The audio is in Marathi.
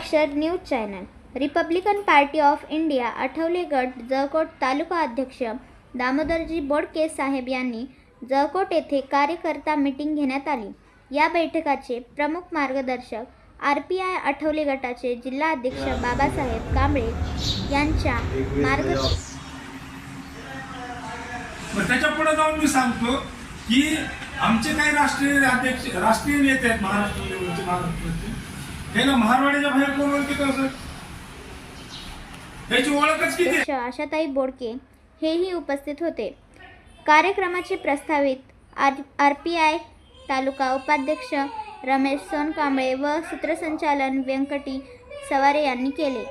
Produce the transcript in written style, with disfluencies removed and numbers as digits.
अक्षर news channel. Republican party of India Athawale गट जळकोट तालुका अध्यक्ष दामोदरजी बोडके साहेब यांनी जळकोट येथे कार्यकर्ता मीटिंग घेण्यात आली. या बैठकाचे प्रमुख मार्गदर्शक RPI आठवले गटाचे जिल्हा अध्यक्ष बाबासाहेब कांबळे यांच्या त्याच्या पुढे जाऊन मी सांगतो की आमचे काही राष्ट्रीय अध्यक्ष राष्ट्रीय नेते आहेत महाराष्ट्राचे हे ना महारवाड्याच्या बाहेर कोण ओळखीत असत त्याची ओळखच किती. आशाताई बोडके हेही उपस्थित होते. कार्यक्रमाचे प्रस्तावित RPI तालुका उपाध्यक्ष रमेश सोनकांबळे व सूत्रसंचालन व्यंकटी सवारे यांनी केले.